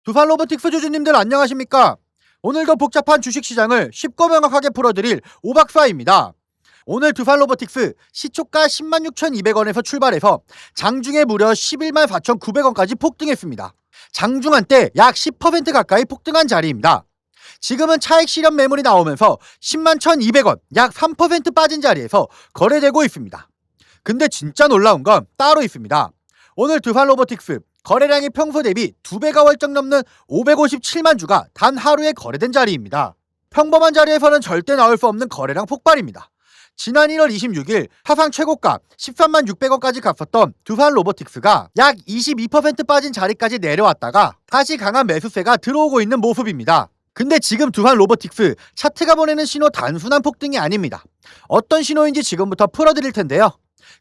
두산 로보틱스 주주님들 안녕하십니까? 오늘도 복잡한 주식시장을 쉽고 명확하게 풀어드릴 오박사입니다. 오늘 두산 로보틱스 시초가 10만 6,200원에서 출발해서 장중에 무려 11만 4,900원까지 폭등했습니다. 장중한 때 약 10% 가까이 폭등한 자리입니다. 지금은 차익 실현 매물이 나오면서 10만 1,200원, 약 3% 빠진 자리에서 거래되고 있습니다. 근데 진짜 놀라운 건 따로 있습니다. 오늘 두산 로보틱스 거래량이 평소 대비 2배가 월정 넘는 557만 주가 단 하루에 거래된 자리입니다. 평범한 자리에서는 절대 나올 수 없는 거래량 폭발입니다. 지난 1월 26일 사상 최고가 13만 600원까지 갔었던 두산 로보틱스가 약 22% 빠진 자리까지 내려왔다가 다시 강한 매수세가 들어오고 있는 모습입니다. 근데 지금 두산 로보틱스 차트가 보내는 신호 단순한 폭등이 아닙니다. 어떤 신호인지 지금부터 풀어드릴 텐데요.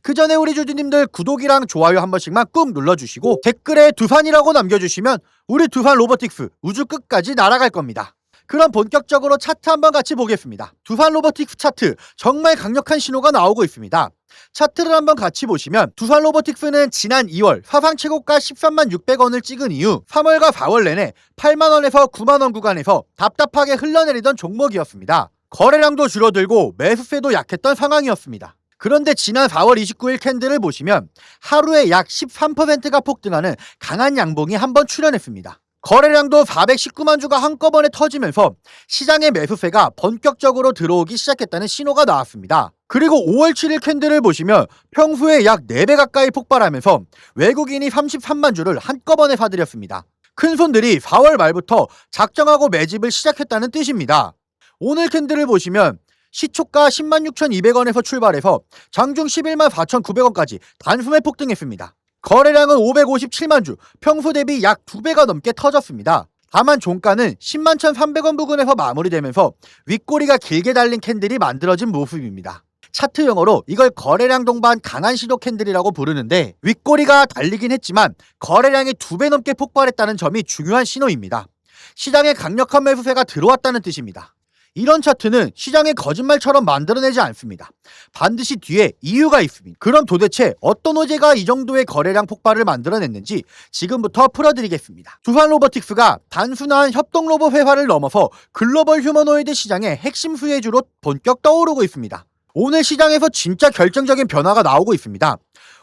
그 전에 우리 주주님들 구독이랑 좋아요 한 번씩만 꾹 눌러주시고 댓글에 두산이라고 남겨주시면 우리 두산 로보틱스 우주 끝까지 날아갈 겁니다. 그럼 본격적으로 차트 한번 같이 보겠습니다. 두산 로보틱스 차트 정말 강력한 신호가 나오고 있습니다. 차트를 한번 같이 보시면 두산 로보틱스는 지난 2월 사상 최고가 13만 600원을 찍은 이후 3월과 4월 내내 8만원에서 9만원 구간에서 답답하게 흘러내리던 종목이었습니다. 거래량도 줄어들고 매수세도 약했던 상황이었습니다. 그런데 지난 4월 29일 캔들을 보시면 하루에 약 13%가 폭등하는 강한 양봉이 한번 출현했습니다. 거래량도 419만 주가 한꺼번에 터지면서 시장의 매수세가 본격적으로 들어오기 시작했다는 신호가 나왔습니다. 그리고 5월 7일 캔들을 보시면 평소에 약 4배 가까이 폭발하면서 외국인이 33만 주를 한꺼번에 사들였습니다. 큰손들이 4월 말부터 작정하고 매집을 시작했다는 뜻입니다. 오늘 캔들을 보시면 시초가 10만 6,200원에서 출발해서 장중 11만 4,900원까지 단숨에 폭등했습니다. 거래량은 557만 주, 평소 대비 약 2배가 넘게 터졌습니다. 다만 종가는 10만 1,300원 부근에서 마무리되면서 윗꼬리가 길게 달린 캔들이 만들어진 모습입니다. 차트 용어로 이걸 거래량 동반 강한 시도 캔들이라고 부르는데 윗꼬리가 달리긴 했지만 거래량이 2배 넘게 폭발했다는 점이 중요한 신호입니다. 시장에 강력한 매수세가 들어왔다는 뜻입니다. 이런 차트는 시장의 거짓말처럼 만들어내지 않습니다. 반드시 뒤에 이유가 있습니다. 그럼 도대체 어떤 호재가 이 정도의 거래량 폭발을 만들어냈는지 지금부터 풀어드리겠습니다. 두산 로보틱스가 단순한 협동 로봇 회사를 넘어서 글로벌 휴머노이드 시장의 핵심 수혜주로 본격 떠오르고 있습니다. 오늘 시장에서 진짜 결정적인 변화가 나오고 있습니다.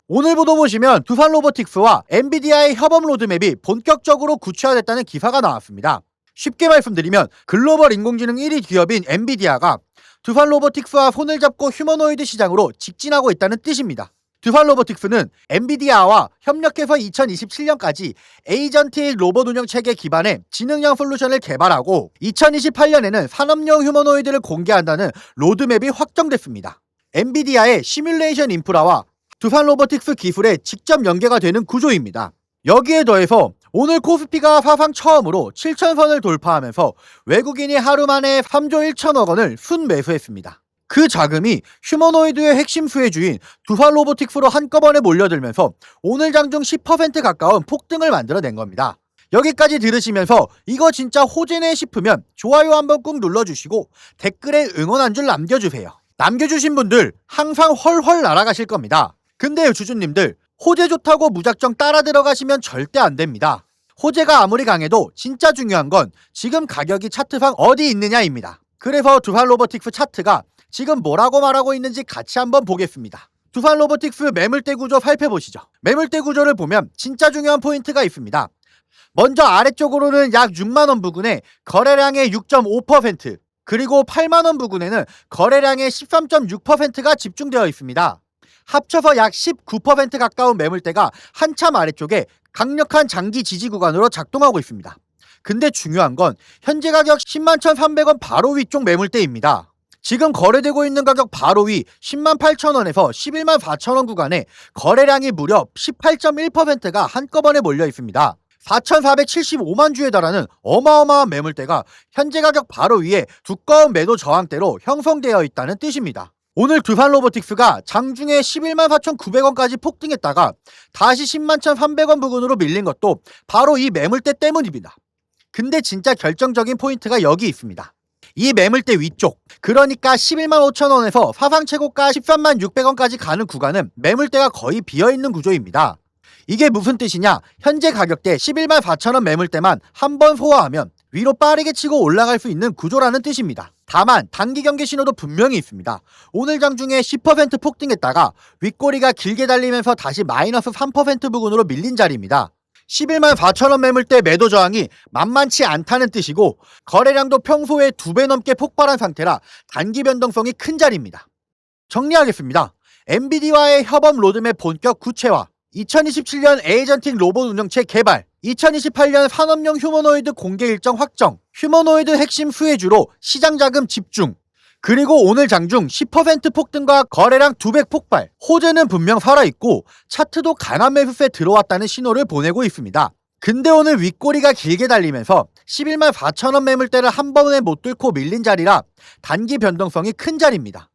오늘 보도 보시면 두산 로보틱스와 엔비디아의 협업 로드맵이 본격적으로 구체화됐다는 기사가 나왔습니다. 쉽게 말씀드리면 글로벌 인공지능 1위 기업인 엔비디아가 두산 로보틱스와 손을 잡고 휴머노이드 시장으로 직진하고 있다는 뜻입니다. 두산 로보틱스는 엔비디아와 협력해서 2027년까지 에이전틱 로봇 운영 체계 기반의 지능형 솔루션을 개발하고 2028년에는 산업용 휴머노이드를 공개한다는 로드맵이 확정됐습니다. 엔비디아의 시뮬레이션 인프라와 두산 로보틱스 기술에 직접 연계가 되는 구조입니다. 여기에 더해서 오늘 코스피가 사상 처음으로 7,000선을 돌파하면서 외국인이 하루 만에 3조 1천억 원을 순매수했습니다. 그 자금이 휴머노이드의 핵심 수혜주인 두산 로보틱스로 한꺼번에 몰려들면서 오늘 장중 10% 가까운 폭등을 만들어낸 겁니다. 여기까지 들으시면서 이거 진짜 호재네 싶으면 좋아요 한번 꾹 눌러주시고 댓글에 응원 한 줄 남겨주세요. 남겨주신 분들 항상 헐헐 날아가실 겁니다. 근데 주주님들 호재 좋다고 무작정 따라 들어가시면 절대 안 됩니다. 호재가 아무리 강해도 진짜 중요한 건 지금 가격이 차트상 어디 있느냐입니다. 그래서 두산 로보틱스 차트가 지금 뭐라고 말하고 있는지 같이 한번 보겠습니다. 두산 로보틱스 매물대 구조 살펴보시죠. 매물대 구조를 보면 진짜 중요한 포인트가 있습니다. 먼저 아래쪽으로는 약 6만원 부근에 거래량의 6.5%, 그리고 8만원 부근에는 거래량의 13.6%가 집중되어 있습니다. 합쳐서 약 19% 가까운 매물대가 한참 아래쪽에 강력한 장기 지지 구간으로 작동하고 있습니다. 근데 중요한 건 현재 가격 10만 1,300원 바로 위쪽 매물대입니다. 지금 거래되고 있는 가격 바로 위 10만 8천원에서 11만 4천원 구간에 거래량이 무려 18.1%가 한꺼번에 몰려 있습니다. 4,475만 주에 달하는 어마어마한 매물대가 현재 가격 바로 위에 두꺼운 매도 저항대로 형성되어 있다는 뜻입니다. 오늘 두산 로보틱스가 장중에 11만 4,900원까지 폭등했다가 다시 10만 1,300원 부근으로 밀린 것도 바로 이 매물대 때문입니다. 근데 진짜 결정적인 포인트가 여기 있습니다. 이 매물대 위쪽, 그러니까 11만 5천원에서 사상 최고가 13만 600원까지 가는 구간은 매물대가 거의 비어있는 구조입니다. 이게 무슨 뜻이냐? 현재 가격대 11만 4천 원 매물대만 한 번 소화하면 위로 빠르게 치고 올라갈 수 있는 구조라는 뜻입니다. 다만 단기 경계 신호도 분명히 있습니다. 오늘 장중에 10% 폭등했다가 윗꼬리가 길게 달리면서 다시 마이너스 3% 부근으로 밀린 자리입니다. 11만 4천 원 매물대 매도 저항이 만만치 않다는 뜻이고 거래량도 평소에 2배 넘게 폭발한 상태라 단기 변동성이 큰 자리입니다. 정리하겠습니다. 엔비디아와의 협업 로드맵 본격 구체화, 2027년 에이전틱 로봇 운영체 개발, 2028년 산업용 휴머노이드 공개 일정 확정, 휴머노이드 핵심 수혜주로 시장 자금 집중, 그리고 오늘 장중 10% 폭등과 거래량 2배 폭발, 호재는 분명 살아있고 차트도 강한 매수세 들어왔다는 신호를 보내고 있습니다. 근데 오늘 윗꼬리가 길게 달리면서 11만 4천 원 매물대를 한 번에 못 뚫고 밀린 자리라 단기 변동성이 큰 자리입니다.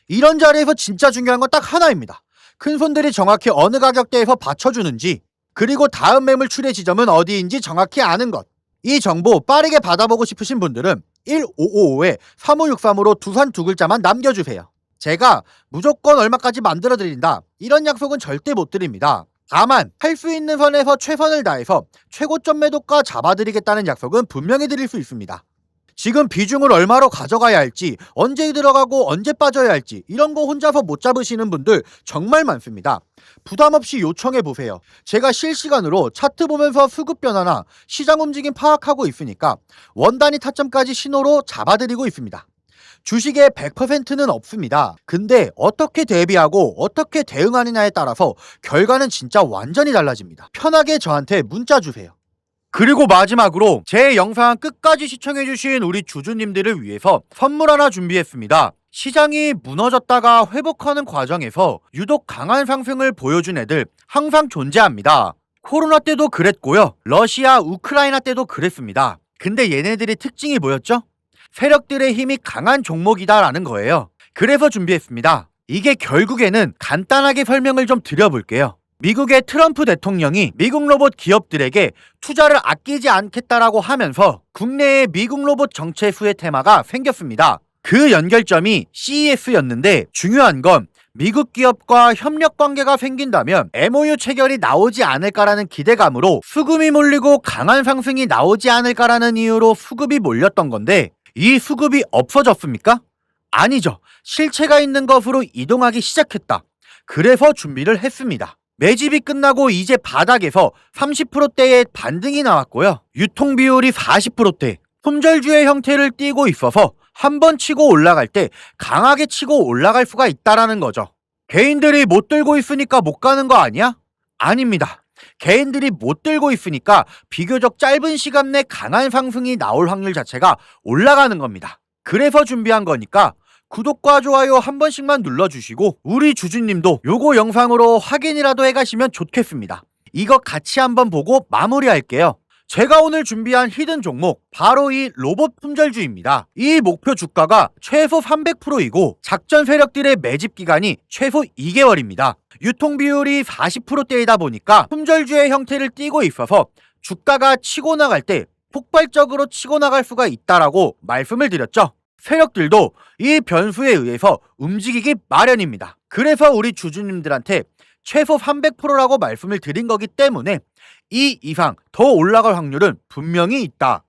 이런 자리에서 진짜 중요한 건 딱 하나입니다. 큰손들이 정확히 어느 가격대에서 받쳐주는지, 그리고 다음 매물 출회 지점은 어디인지 정확히 아는 것. 이 정보 빠르게 받아보고 싶으신 분들은 1555-3563으로 두산 두 글자만 남겨주세요. 제가 무조건 얼마까지 만들어드린다, 이런 약속은 절대 못 드립니다. 다만 할 수 있는 선에서 최선을 다해서 최고점 매도가 잡아드리겠다는 약속은 분명히 드릴 수 있습니다. 지금 비중을 얼마로 가져가야 할지, 언제 들어가고 언제 빠져야 할지 이런 거 혼자서 못 잡으시는 분들 정말 많습니다. 부담 없이 요청해 보세요. 제가 실시간으로 차트 보면서 수급 변화나 시장 움직임 파악하고 있으니까 원단위 타점까지 신호로 잡아드리고 있습니다. 주식에 100%는 없습니다. 근데 어떻게 대비하고 어떻게 대응하느냐에 따라서 결과는 진짜 완전히 달라집니다. 편하게 저한테 문자 주세요. 그리고 마지막으로 제 영상 끝까지 시청해주신 우리 주주님들을 위해서 선물 하나 준비했습니다. 시장이 무너졌다가 회복하는 과정에서 유독 강한 상승을 보여준 애들 항상 존재합니다. 코로나 때도 그랬고요. 러시아, 우크라이나 때도 그랬습니다. 근데 얘네들의 특징이 뭐였죠? 세력들의 힘이 강한 종목이다라는 거예요. 그래서 준비했습니다. 이게 결국에는 간단하게 설명을 좀 드려볼게요. 미국의 트럼프 대통령이 미국 로봇 기업들에게 투자를 아끼지 않겠다라고 하면서 국내에 미국 로봇 정체 수의 테마가 생겼습니다. 그 연결점이 CES였는데 중요한 건 미국 기업과 협력 관계가 생긴다면 MOU 체결이 나오지 않을까라는 기대감으로 수급이 몰리고 강한 상승이 나오지 않을까라는 이유로 수급이 몰렸던 건데 이 수급이 없어졌습니까? 아니죠. 실체가 있는 것으로 이동하기 시작했다. 그래서 준비를 했습니다. 매집이 끝나고 이제 바닥에서 30%대의 반등이 나왔고요. 유통 비율이 40%대, 품절주의 형태를 띠고 있어서 한 번 치고 올라갈 때 강하게 치고 올라갈 수가 있다라는 거죠. 개인들이 못 들고 있으니까 못 가는 거 아니야? 아닙니다. 개인들이 못 들고 있으니까 비교적 짧은 시간 내 강한 상승이 나올 확률 자체가 올라가는 겁니다. 그래서 준비한 거니까 구독과 좋아요 한 번씩만 눌러주시고 우리 주주님도 요거 영상으로 확인이라도 해가시면 좋겠습니다. 이거 같이 한번 보고 마무리할게요. 제가 오늘 준비한 히든 종목 바로 이 로봇 품절주입니다. 이 목표 주가가 최소 300%이고 작전 세력들의 매집 기간이 최소 2개월입니다. 유통 비율이 40%대이다 보니까 품절주의 형태를 띠고 있어서 주가가 치고 나갈 때 폭발적으로 치고 나갈 수가 있다라고 말씀을 드렸죠. 세력들도 이 변수에 의해서 움직이기 마련입니다. 그래서 우리 주주님들한테 최소 300%라고 말씀을 드린 거기 때문에 이 이상 더 올라갈 확률은 분명히 있다.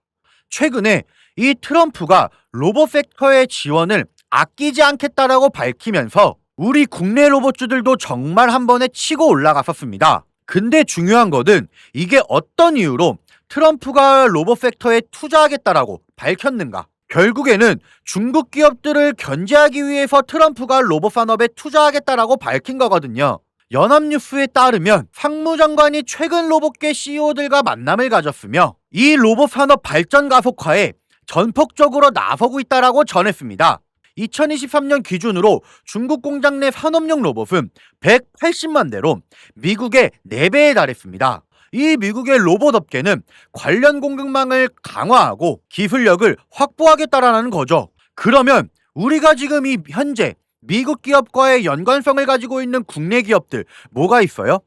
최근에 이 트럼프가 로봇 섹터의 지원을 아끼지 않겠다라고 밝히면서 우리 국내 로봇주들도 정말 한 번에 치고 올라갔었습니다. 근데 중요한 것은 이게 어떤 이유로 트럼프가 로봇 섹터에 투자하겠다라고 밝혔는가? 결국에는 중국 기업들을 견제하기 위해서 트럼프가 로봇 산업에 투자하겠다라고 밝힌 거거든요. 연합뉴스에 따르면 상무장관이 최근 로봇계 CEO들과 만남을 가졌으며 이 로봇 산업 발전 가속화에 전폭적으로 나서고 있다라고 전했습니다. 2023년 기준으로 중국 공장 내 산업용 로봇은 180만 대로 미국의 4배에 달했습니다. 이 미국의 로봇 업계는 관련 공급망을 강화하고 기술력을 확보하겠다라는 거죠. 그러면 우리가 지금 이 현재 미국 기업과의 연관성을 가지고 있는 국내 기업들 뭐가 있어요?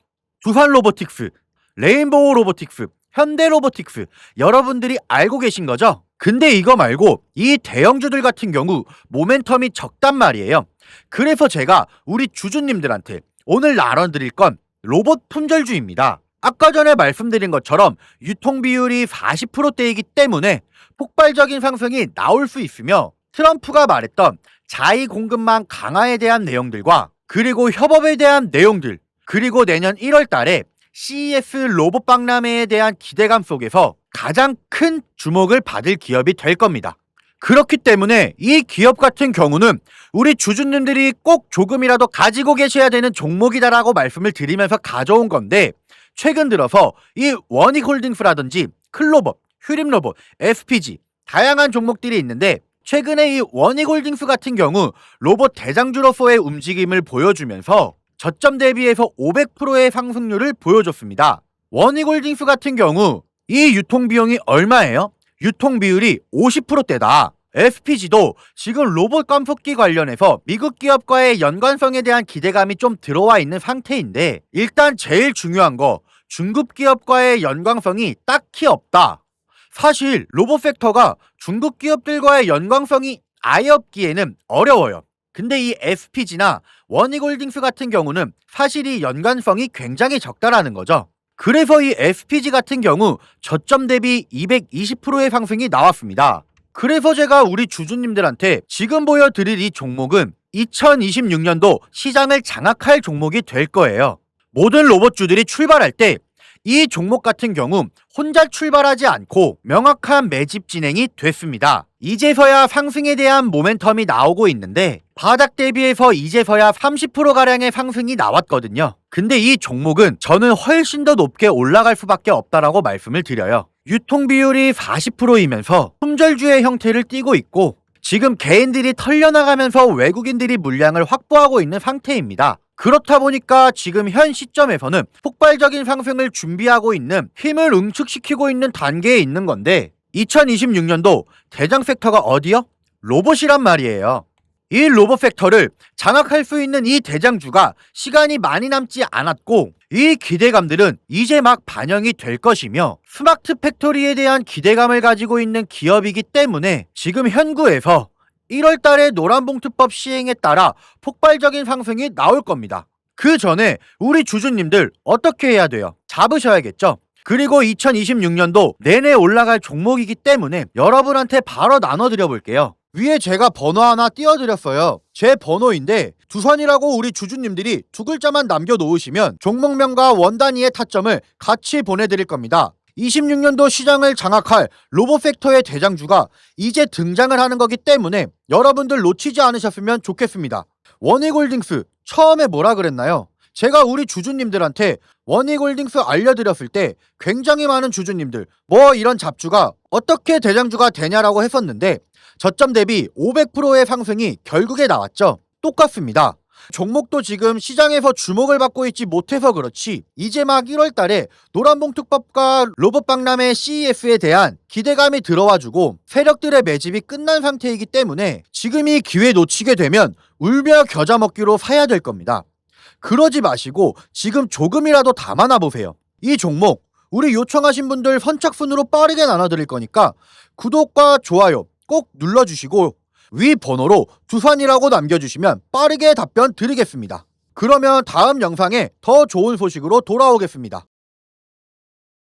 두산 로보틱스, 레인보우 로보틱스, 현대 로보틱스 여러분들이 알고 계신 거죠? 근데 이거 말고 이 대형주들 같은 경우 모멘텀이 적단 말이에요. 그래서 제가 우리 주주님들한테 오늘 나눠드릴 건 로봇 품절주입니다. 아까 전에 말씀드린 것처럼 유통 비율이 40%대이기 때문에 폭발적인 상승이 나올 수 있으며, 트럼프가 말했던 자위 공급망 강화에 대한 내용들과 그리고 협업에 대한 내용들, 그리고 내년 1월 달에 CES 로봇 박람회에 대한 기대감 속에서 가장 큰 주목을 받을 기업이 될 겁니다. 그렇기 때문에 이 기업 같은 경우는 우리 주주님들이 꼭 조금이라도 가지고 계셔야 되는 종목이다라고 말씀을 드리면서 가져온 건데, 최근 들어서 이 원익홀딩스라든지 클로버, 휴림로봇, SPG 다양한 종목들이 있는데, 최근에 이 원익홀딩스 같은 경우 로봇 대장주로서의 움직임을 보여주면서 저점 대비해서 500%의 상승률을 보여줬습니다. 원익홀딩스 같은 경우 이 유통비용이 얼마예요? 유통비율이 50%대다. SPG도 지금 로봇 깜속기 관련해서 미국 기업과의 연관성에 대한 기대감이 좀 들어와 있는 상태인데, 일단 제일 중요한 거, 중국 기업과의 연관성이 딱히 없다. 사실 로봇 섹터가 중국 기업들과의 연관성이 아예 없기에는 어려워요. 근데 이 SPG나 원익홀딩스 같은 경우는 사실 이 연관성이 굉장히 적다라는 거죠. 그래서 이 SPG 같은 경우 저점 대비 220%의 상승이 나왔습니다. 그래서 제가 우리 주주님들한테 지금 보여드릴 이 종목은 2026년도 시장을 장악할 종목이 될 거예요. 모든 로봇주들이 출발할 때 이 종목 같은 경우 혼자 출발하지 않고 명확한 매집 진행이 됐습니다. 이제서야 상승에 대한 모멘텀이 나오고 있는데, 바닥 대비해서 이제서야 30%가량의 상승이 나왔거든요. 근데 이 종목은 저는 훨씬 더 높게 올라갈 수밖에 없다라고 말씀을 드려요. 유통 비율이 40%이면서 품절주의 형태를 띠고 있고, 지금 개인들이 털려나가면서 외국인들이 물량을 확보하고 있는 상태입니다. 그렇다 보니까 지금 현 시점에서는 폭발적인 상승을 준비하고 있는, 힘을 응축시키고 있는 단계에 있는 건데, 2026년도 대장 섹터가 어디요? 로봇이란 말이에요. 이 로봇 섹터를 장악할 수 있는 이 대장주가 시간이 많이 남지 않았고, 이 기대감들은 이제 막 반영이 될 것이며, 스마트 팩토리에 대한 기대감을 가지고 있는 기업이기 때문에 지금 현구에서 1월 달에 노란봉투법 시행에 따라 폭발적인 상승이 나올 겁니다. 그 전에 우리 주주님들 어떻게 해야 돼요? 잡으셔야겠죠? 그리고 2026년도 내내 올라갈 종목이기 때문에 여러분한테 바로 나눠드려 볼게요. 위에 제가 번호 하나 띄워드렸어요. 제 번호인데 두선이라고 우리 주주님들이 두 글자만 남겨놓으시면 종목명과 원 단위의 타점을 같이 보내드릴 겁니다. 26년도 시장을 장악할 로봇 섹터의 대장주가 이제 등장을 하는 거기 때문에 여러분들 놓치지 않으셨으면 좋겠습니다. 원익홀딩스 처음에 뭐라 그랬나요? 제가 우리 주주님들한테 원익홀딩스 알려드렸을 때 굉장히 많은 주주님들 뭐 이런 잡주가 어떻게 대장주가 되냐라고 했었는데, 저점 대비 500%의 상승이 결국에 나왔죠. 똑같습니다. 종목도 지금 시장에서 주목을 받고 있지 못해서 그렇지, 이제 막 1월 달에 노란봉투법과 로봇 박람회 CES에 대한 기대감이 들어와주고 세력들의 매집이 끝난 상태이기 때문에 지금 이 기회 놓치게 되면 울며 겨자 먹기로 사야 될 겁니다. 그러지 마시고 지금 조금이라도 담아놔 보세요. 이 종목 우리 요청하신 분들 선착순으로 빠르게 나눠드릴 거니까 구독과 좋아요 꼭 눌러주시고 위 번호로 두산이라고 남겨주시면 빠르게 답변 드리겠습니다. 그러면 다음 영상에 더 좋은 소식으로 돌아오겠습니다.